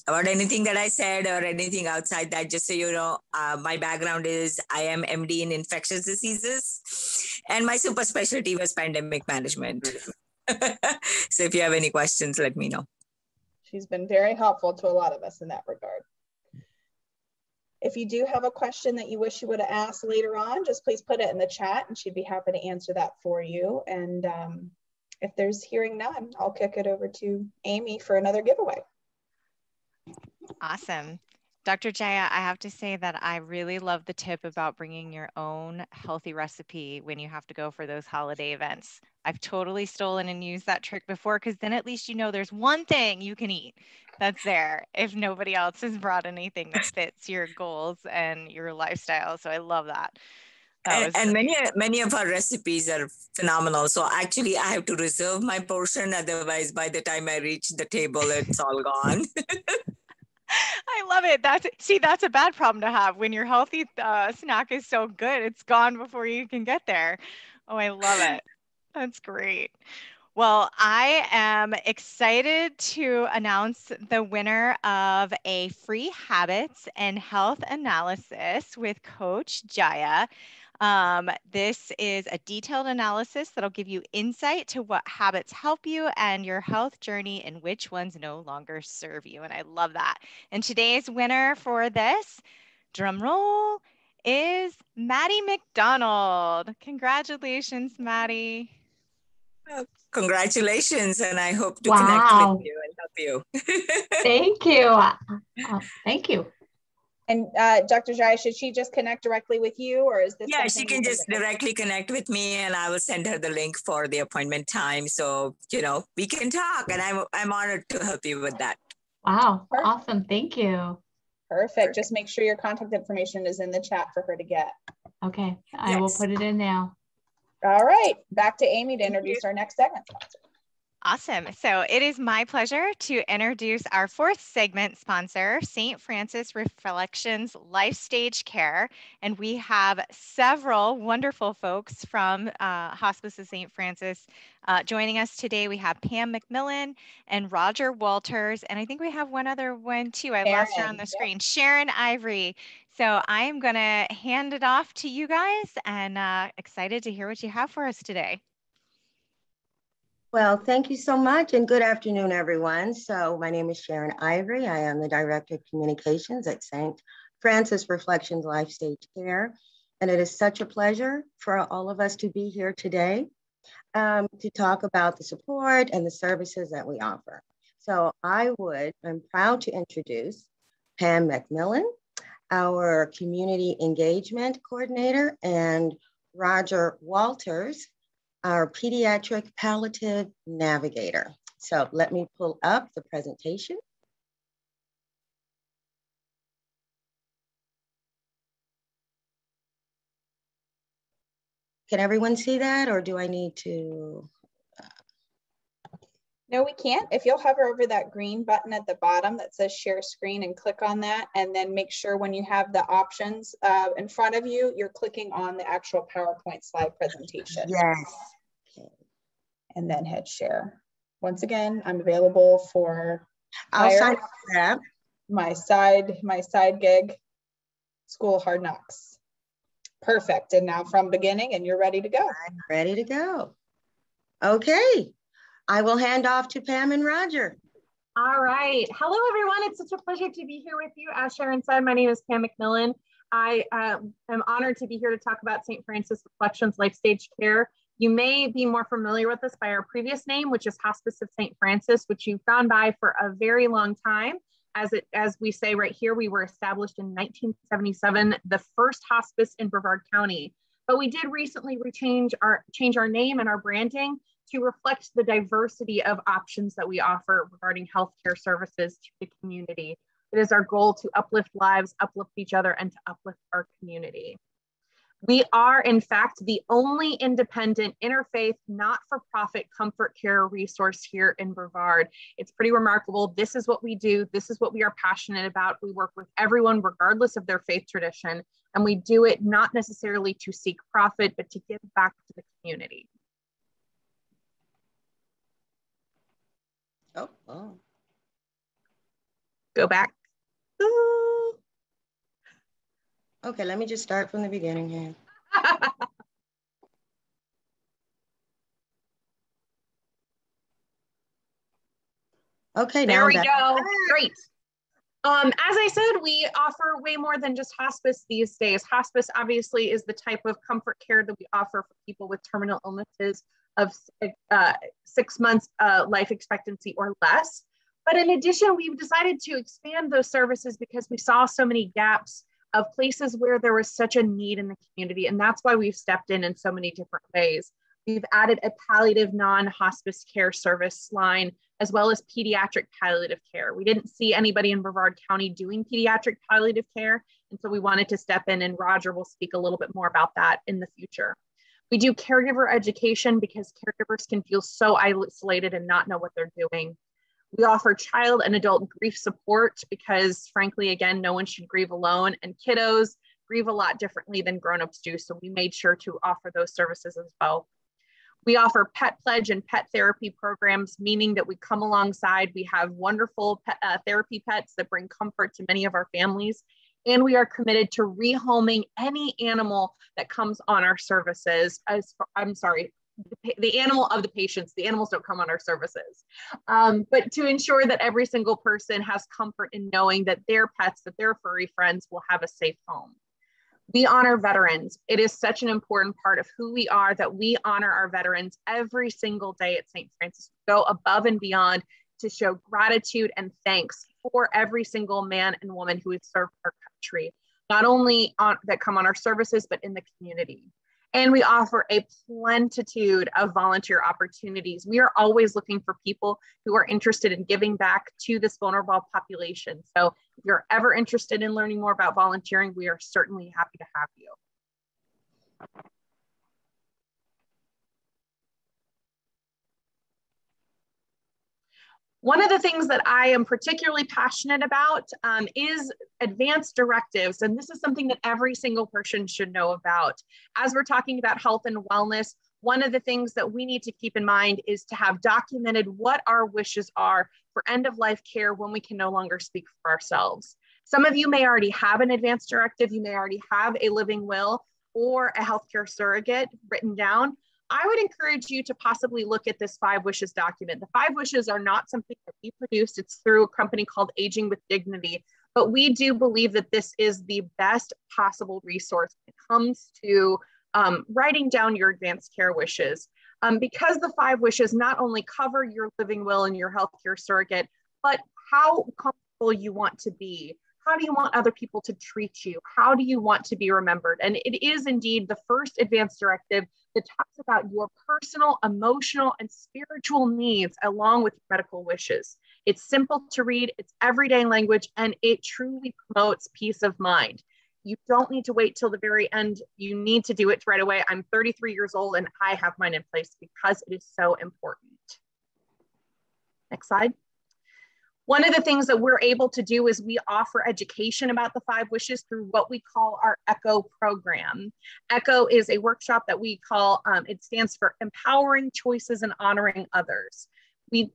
about anything that I said or anything outside that. Just so you know, my background is I am MD in infectious diseases, and my super specialty was pandemic management. So if you have any questions, let me know. She's been very helpful to a lot of us in that regard. If you do have a question that you wish you would have asked later on, just please put it in the chat and she'd be happy to answer that for you. And if there's hearing none, I'll kick it over to Amy for another giveaway. Awesome. Dr. Jaya, I have to say that I really love the tip about bringing your own healthy recipe when you have to go for those holiday events. I've totally stolen and used that trick before, because then at least you know there's one thing you can eat that's there if nobody else has brought anything that fits your goals and your lifestyle. So I love that. And many of our recipes are phenomenal. So actually, I have to reserve my portion. Otherwise, by the time I reach the table, it's all gone. I love it. That's a bad problem to have when your healthy snack is so good. It's gone before you can get there. Oh, I love it. That's great. Well, I am excited to announce the winner of a free habits and health analysis with Coach Jaya. This is a detailed analysis that'll give you insight to what habits help you and your health journey and which ones no longer serve you. And I love that. And today's winner for this, drum roll, is Maddie McDonald. Congratulations, Maddie. Congratulations, and I hope to connect with you and help you. Thank you. Thank you. And Dr. Jai, should she just connect directly with you, or is this? Yeah, she can just directly connect with me, and I will send her the link for the appointment time. So, we can talk, and I'm honored to help you with that. Wow. Perfect. Awesome. Thank you. Perfect. Just make sure your contact information is in the chat for her to get. Okay. I will put it in now. All right. Back to Amy to introduce our next segment sponsor. Awesome. So it is my pleasure to introduce our fourth segment sponsor, St. Francis Reflections Lifestage Care. And we have several wonderful folks from Hospice of St. Francis joining us today. We have Pam McMillan and Roger Walters. And I think we have one other one too. I lost her on the screen, Sharon Ivory. So I am going to hand it off to you guys, and excited to hear what you have for us today. Well, thank you so much, and good afternoon, everyone. So my name is Sharon Ivory. I am the Director of Communications at St. Francis Reflections Lifestage Care, and it is such a pleasure for all of us to be here today to talk about the support and the services that we offer. So I'm proud to introduce Pam McMillan, our Community Engagement Coordinator, and Roger Walters, our Pediatric Palliative Navigator. So let me pull up the presentation. Can everyone see that, or do I need to? No, we can't. If you'll hover over that green button at the bottom that says share screen and click on that, and then make sure when you have the options in front of you, you're clicking on the actual PowerPoint slide presentation. Yes. And then hit share. Once again, I'm available for I'll sign up for that. My side gig, School Hard Knocks. Perfect. And now from beginning, and you're ready to go. I'm ready to go. Okay. I will hand off to Pam and Roger. All right. Hello, everyone. It's such a pleasure to be here with you. As Sharon said, my name is Pam McMillan. I am honored to be here to talk about St. Francis Reflections Lifestage Care. You may be more familiar with us by our previous name, which is Hospice of St. Francis, which you've gone by for a very long time. As we say right here, we were established in 1977, the first hospice in Brevard County. But we did recently change our name and our branding to reflect the diversity of options that we offer regarding healthcare services to the community. It is our goal to uplift lives, uplift each other, and to uplift our community. We are, in fact, the only independent, interfaith, not-for-profit comfort care resource here in Brevard. It's pretty remarkable. This is what we do. This is what we are passionate about. We work with everyone, regardless of their faith tradition, and we do it not necessarily to seek profit, but to give back to the community. Oh. Go back. Ooh. Okay, let me just start from the beginning here. Okay, there we go. Great. As I said, we offer way more than just hospice these days. Hospice obviously is the type of comfort care that we offer for people with terminal illnesses of 6 months life expectancy or less. But in addition, we've decided to expand those services because we saw so many gaps of places where there was such a need in the community. And that's why we've stepped in so many different ways. We've added a palliative non-hospice care service line, as well as pediatric palliative care. We didn't see anybody in Brevard County doing pediatric palliative care. And so we wanted to step in, and Roger will speak a little bit more about that in the future. We do caregiver education because caregivers can feel so isolated and not know what they're doing. We offer child and adult grief support because, frankly, again, no one should grieve alone, and kiddos grieve a lot differently than grownups do. So we made sure to offer those services as well. We offer pet pledge and pet therapy programs, meaning that we come alongside. We have wonderful therapy pets that bring comfort to many of our families. And we are committed to rehoming any animal that comes on our services. The animal of the patients. The animals don't come on our services. But to ensure that every single person has comfort in knowing that their pets, that their furry friends will have a safe home. We honor veterans. It is such an important part of who we are that we honor our veterans every single day at St. Francis. We go above and beyond to show gratitude and thanks for every single man and woman who has served our country, not only that come on our services, but in the community. And we offer a plentitude of volunteer opportunities. We are always looking for people who are interested in giving back to this vulnerable population. So if you're ever interested in learning more about volunteering, we are certainly happy to have you. One of the things that I am particularly passionate about is advanced directives. And this is something that every single person should know about. As we're talking about health and wellness, one of the things that we need to keep in mind is to have documented what our wishes are for end-of-life care when we can no longer speak for ourselves. Some of you may already have an advanced directive. You may already have a living will or a healthcare surrogate written down. I would encourage you to possibly look at this 5 Wishes document. The 5 Wishes are not something that we produced. It's through a company called Aging with Dignity, but we do believe that this is the best possible resource when it comes to writing down your advanced care wishes. Because the 5 Wishes not only cover your living will and your healthcare surrogate, but how comfortable you want to be. How do you want other people to treat you? How do you want to be remembered? And it is indeed the first advanced directive that talks about your personal, emotional, and spiritual needs along with medical wishes. It's simple to read, it's everyday language, and it truly promotes peace of mind. You don't need to wait till the very end. You need to do it right away. I'm 33 years old and I have mine in place because it is so important. Next slide. One of the things that we're able to do is we offer education about the 5 Wishes through what we call our ECHO program. ECHO is a workshop that we call, it stands for Empowering Choices and Honoring Others. We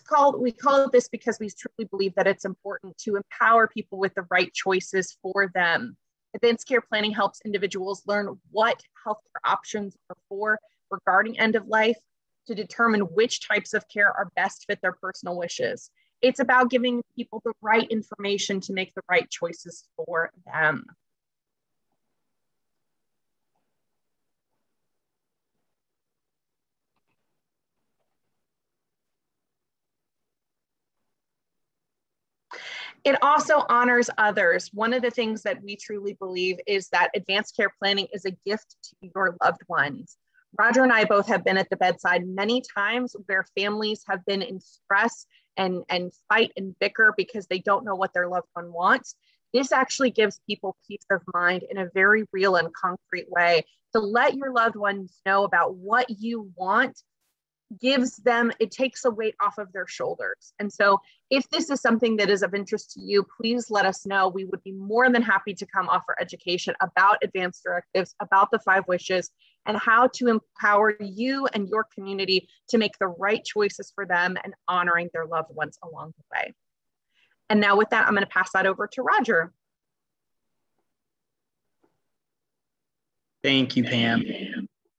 call it this because we truly believe that it's important to empower people with the right choices for them. Advanced care planning helps individuals learn what healthcare options are for regarding end of life to determine which types of care are best fit their personal wishes. It's about giving people the right information to make the right choices for them. It also honors others. One of the things that we truly believe is that advanced care planning is a gift to your loved ones. Roger and I both have been at the bedside many times where families have been in stress and fight and bicker because they don't know what their loved one wants. This actually gives people peace of mind in a very real and concrete way. To let your loved ones know about what you want gives them, it takes a weight off of their shoulders. And so if this is something that is of interest to you, please let us know. We would be more than happy to come offer education about advanced directives, about the 5 Wishes, and how to empower you and your community to make the right choices for them and honoring their loved ones along the way. And now with that, I'm going to pass that over to Roger. Thank you, Pam.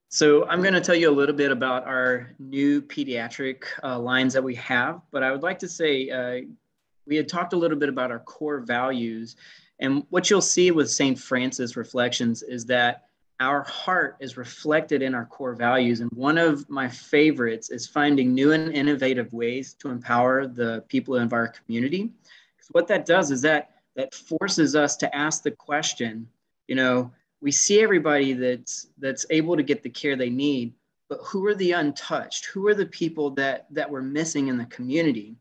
So I'm going to tell you a little bit about our new pediatric lines that we have, but I would like to say we had talked a little bit about our core values, and what you'll see with St. Francis Reflections is that our heart is reflected in our core values. And one of my favorites is finding new and innovative ways to empower the people of our community. Because what that does is that forces us to ask the question, we see everybody that's able to get the care they need, but who are the untouched? Who are the people that we're missing in the community?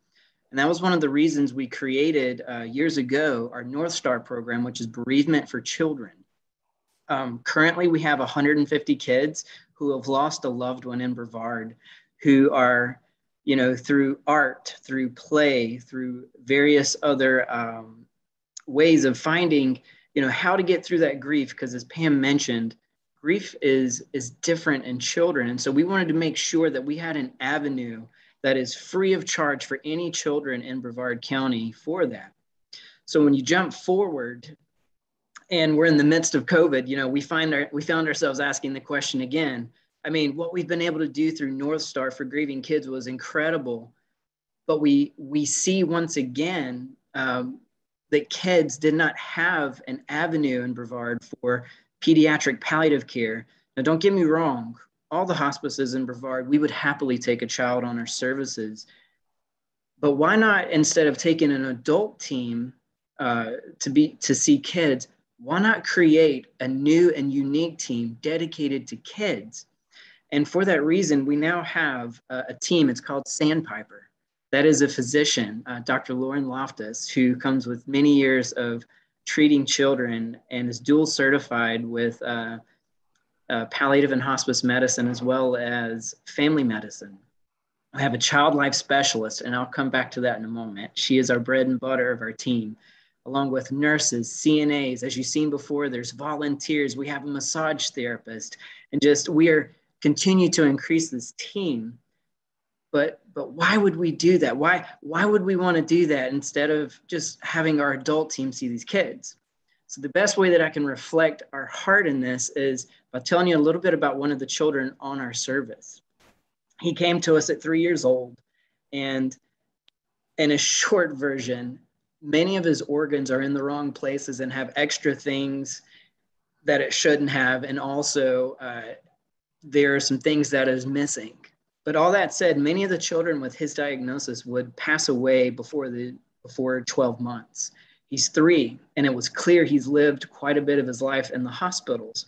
And that was one of the reasons we created years ago our North Star program, which is bereavement for children. Currently, we have 150 kids who have lost a loved one in Brevard, who are, through art, through play, through various other ways of finding, how to get through that grief. Because as Pam mentioned, grief is different in children. And so we wanted to make sure that we had an avenue that is free of charge for any children in Brevard County for that. So when you jump forward, and we're in the midst of COVID, we found ourselves asking the question again. I mean, what we've been able to do through North Star for grieving kids was incredible, but we see once again that kids did not have an avenue in Brevard for pediatric palliative care. Now, don't get me wrong, all the hospices in Brevard, we would happily take a child on our services, but why not, instead of taking an adult team to see kids, why not create a new and unique team dedicated to kids? And for that reason, we now have a team. It's called Sandpiper. That is a physician, Dr. Lauren Loftus, who comes with many years of treating children and is dual certified with palliative and hospice medicine, as well as family medicine. I have a child life specialist, and I'll come back to that in a moment. She is our bread and butter of our team, along with nurses, CNAs. As you've seen before, there's volunteers. We have a massage therapist, and we are continue to increase this team. But why would we do that? Why would we want to do that instead of just having our adult team see these kids? So the best way that I can reflect our heart in this is by telling you a little bit about one of the children on our service. He came to us at 3 years old, and in a short version, many of his organs are in the wrong places and have extra things that it shouldn't have. And also there are some things that is missing. But all that said, many of the children with his diagnosis would pass away before 12 months. He's 3, and it was clear he's lived quite a bit of his life in the hospitals.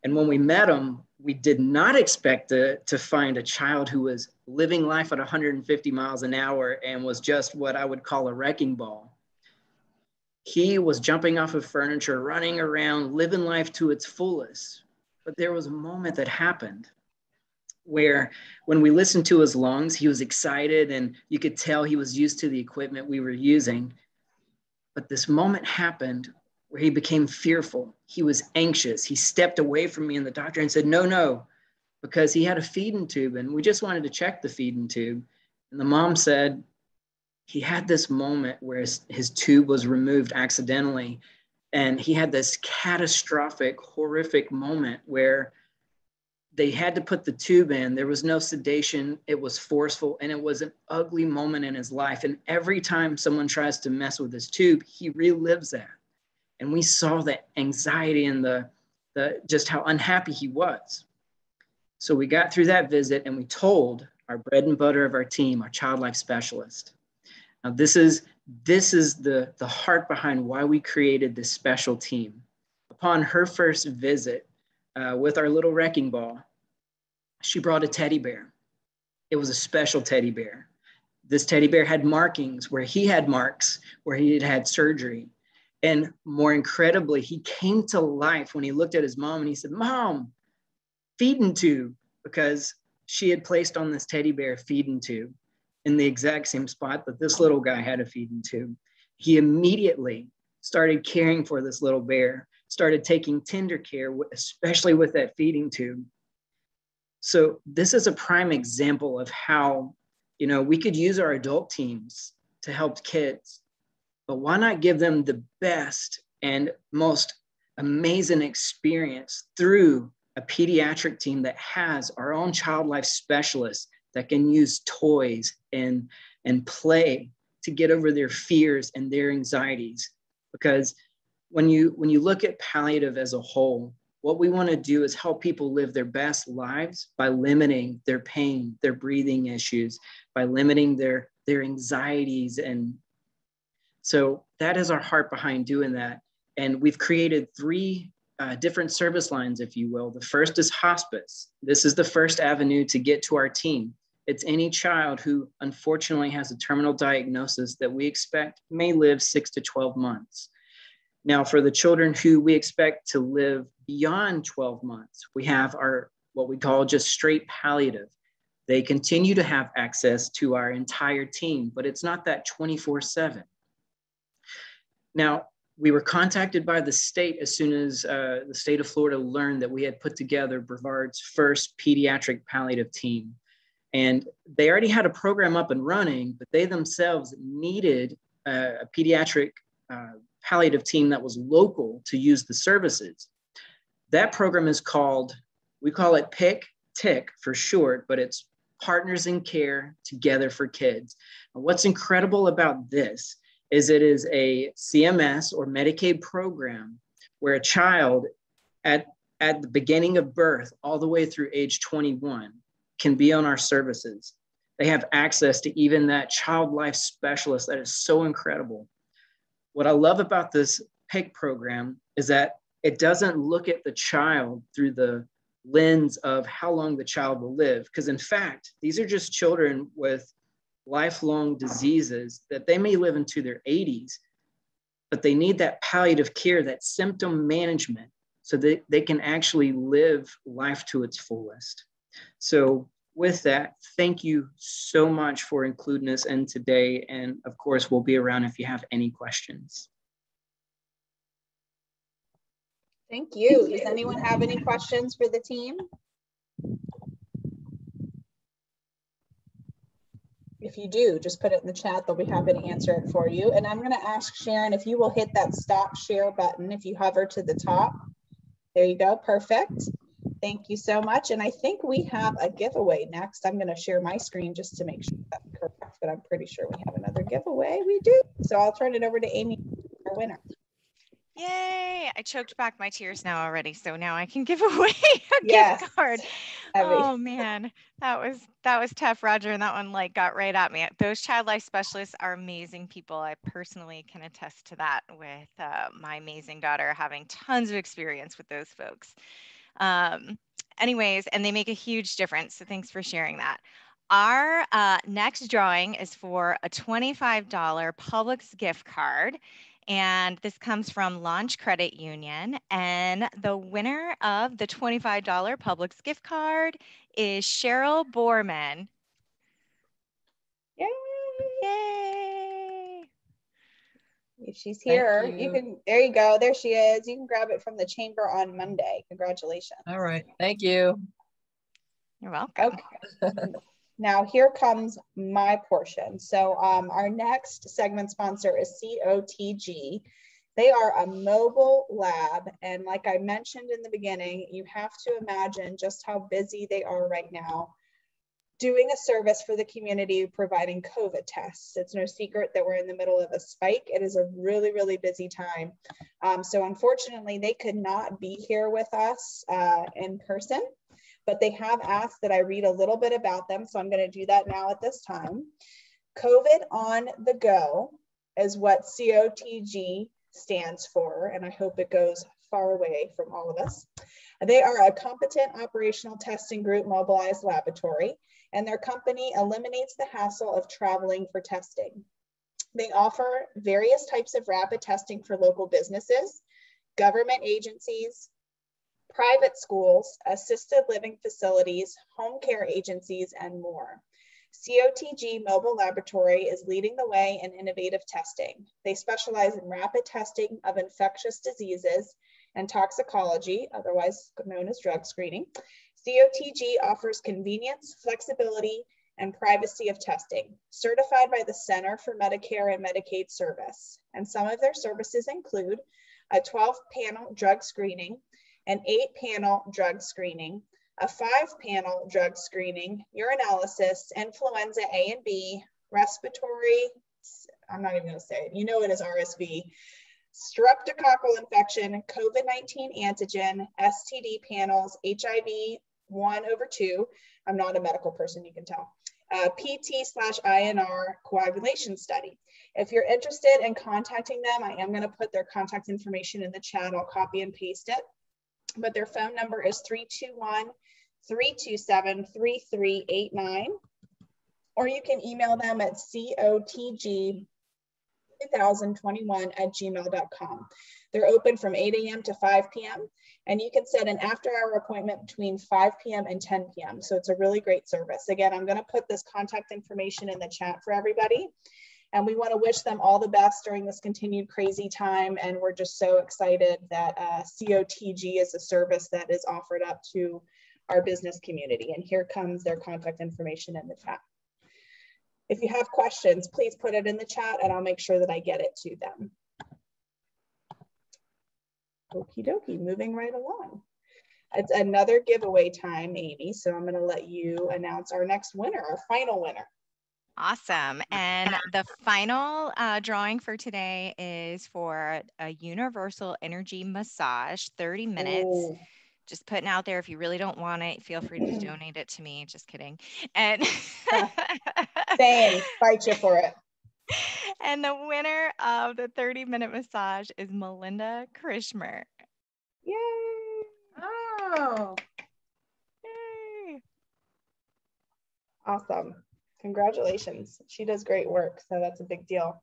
And when we met him, we did not expect to find a child who was living life at 150 miles an hour and was just what I would call a wrecking ball. He was jumping off of furniture, running around, living life to its fullest. But there was a moment that happened where when we listened to his lungs, he was excited and you could tell he was used to the equipment we were using. But this moment happened where he became fearful. He was anxious. He stepped away from me and the doctor and said, no, because he had a feeding tube and we just wanted to check the feeding tube. And the mom said he had this moment where his tube was removed accidentally. And he had this catastrophic, horrific moment where they had to put the tube in. There was no sedation. It was forceful, and it was an ugly moment in his life. And every time someone tries to mess with his tube, he relives that. And we saw the anxiety and the just how unhappy he was. So we got through that visit and we told our bread and butter of our team, our child life specialist. Now this is the heart behind why we created this special team. Upon her first visit with our little wrecking ball, she brought a teddy bear. It was a special teddy bear. This teddy bear had markings where he had marks, where he had had surgery. And more incredibly, he came to life when he looked at his mom and he said, "Mom, feeding tube," because she had placed on this teddy bear a feeding tube in the exact same spot that this little guy had a feeding tube. He immediately started caring for this little bear, started taking tender care, especially with that feeding tube. So this is a prime example of how, we could use our adult teams to help kids, but why not give them the best and most amazing experience through a pediatric team that has our own child life specialists that can use toys and play to get over their fears and their anxieties. Because when you look at palliative as a whole, What we want to do is help people live their best lives by limiting their pain, their breathing issues, by limiting their anxieties. And so that is our heart behind doing that. And we've created 3 different service lines, if you will. The first is hospice. This is the first avenue to get to our team. It's any child who unfortunately has a terminal diagnosis that we expect may live 6 to 12 months. Now, for the children who we expect to live beyond 12 months, we have our what we call just straight palliative. They continue to have access to our entire team, but it's not that 24/7. Now, we were contacted by the state as soon as the state of Florida learned that we had put together Brevard's first pediatric palliative team. And they already had a program up and running, but they themselves needed a pediatric palliative team that was local to use the services. That program is called, we call it PIC for short, but it's Partners in Care Together for Kids. And what's incredible about this is it is a CMS or Medicaid program where a child at the beginning of birth all the way through age 21 can be on our services. They have access to even that child life specialist. That is so incredible. What I love about this PIC program is that it doesn't look at the child through the lens of how long the child will live. Because in fact, these are just children with lifelong diseases that they may live into their 80s, but they need that palliative care, that symptom management, so that they can actually live life to its fullest. So with that, thank you so much for including us in today. And of course, we'll be around if you have any questions. Thank you. Does anyone have any questions for the team? If you do, just put it in the chat. They'll be happy to answer it for you. And I'm going to ask Sharon if you will hit that stop share button if you hover to the top. There you go. Perfect. Thank you so much. And I think we have a giveaway next. I'm going to share my screen just to make sure that's correct, but I'm pretty sure we have another giveaway. We do. So I'll turn it over to Amy, our winner. Yay! I choked back my tears now already, so now I can give away a gift card. Oh man, that was tough, Roger, and that one like got right at me. Those child life specialists are amazing people. I personally can attest to that with my amazing daughter having tons of experience with those folks. Anyways, and they make a huge difference. So thanks for sharing that. Our next drawing is for a $25 Publix gift card. And this comes from Launch Credit Union. And the winner of the $25 Publix gift card is Cheryl Borman. Yay! Yay! If she's here, you can, there you go. There she is. You can grab it from the chamber on Monday. Congratulations. All right. Thank you. You're welcome. Okay. Now here comes my portion. So our next segment sponsor is COTG. They are a mobile lab. And like I mentioned in the beginning, you have to imagine just how busy they are right now doing a service for the community providing COVID tests. It's no secret that we're in the middle of a spike. It is a really, really busy time. So unfortunately, they could not be here with us in person, but they have asked that I read a little bit about them. So I'm going to do that now at this time. COVID on the Go is what COTG stands for, and I hope it goes far away from all of us. They are a competent operational testing group mobilized laboratory, and their company eliminates the hassle of traveling for testing. They offer various types of rapid testing for local businesses, government agencies, private schools, assisted living facilities, home care agencies, and more. COTG Mobile Laboratory is leading the way in innovative testing. They specialize in rapid testing of infectious diseases and toxicology, otherwise known as drug screening. COTG offers convenience, flexibility, and privacy of testing, certified by the Center for Medicare and Medicaid Service. And some of their services include a 12-panel drug screening, an 8-panel drug screening, a 5-panel drug screening, urinalysis, influenza A and B, respiratory, I'm not even going to say it, you know it as RSV, streptococcal infection, COVID-19 antigen, STD panels, HIV 1/2. I'm not a medical person, you can tell. PT/INR coagulation study. If you're interested in contacting them, I am going to put their contact information in the chat. I'll copy and paste it. But their phone number is 321-327-3389. Or you can email them at COTG2021@gmail.com. They're open from 8 a.m. to 5 p.m. And you can set an after-hour appointment between 5 p.m. and 10 p.m. So it's a really great service. Again, I'm going to put this contact information in the chat for everybody. And we want to wish them all the best during this continued crazy time. And we're just so excited that COTG is a service that is offered up to our business community. And here comes their contact information in the chat. If you have questions, please put it in the chat and I'll make sure that I get it to them. Okie dokie, moving right along. It's another giveaway time, Amy. So I'm going to let you announce our next winner, our final winner. Awesome. And the final drawing for today is for a universal energy massage, 30 minutes. Ooh. Just putting out there, if you really don't want it, feel free to donate it to me. Just kidding. And same, fight you for it. And the winner of the 30-minute massage is Melinda Krishmer. Yay! Oh, yay! Awesome. Congratulations. She does great work, so that's a big deal.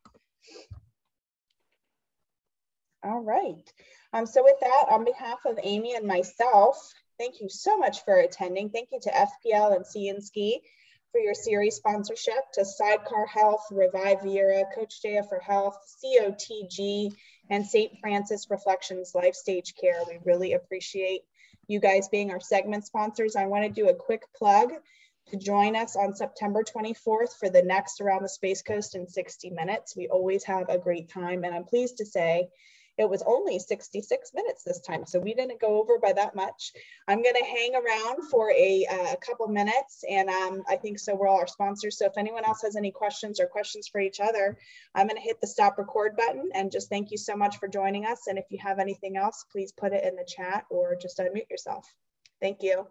All right. So with that, on behalf of Amy and myself, thank you so much for attending. Thank you to FPL and Ski for your series sponsorship, to Sidecar Health, Revive Viera, Coach Jaya for Health, COTG, and St. Francis Reflections Lifestage Care. We really appreciate you guys being our segment sponsors. I want to do a quick plug to join us on September 24th for the next Around the Space Coast in 60 minutes. We always have a great time, and I'm pleased to say it was only 66 minutes this time, so we didn't go over by that much. I'm going to hang around for a couple minutes, and I think so we're all our sponsors. So if anyone else has any questions or questions for each other, I'm going to hit the stop record button, and just thank you so much for joining us. And if you have anything else, please put it in the chat or just unmute yourself. Thank you.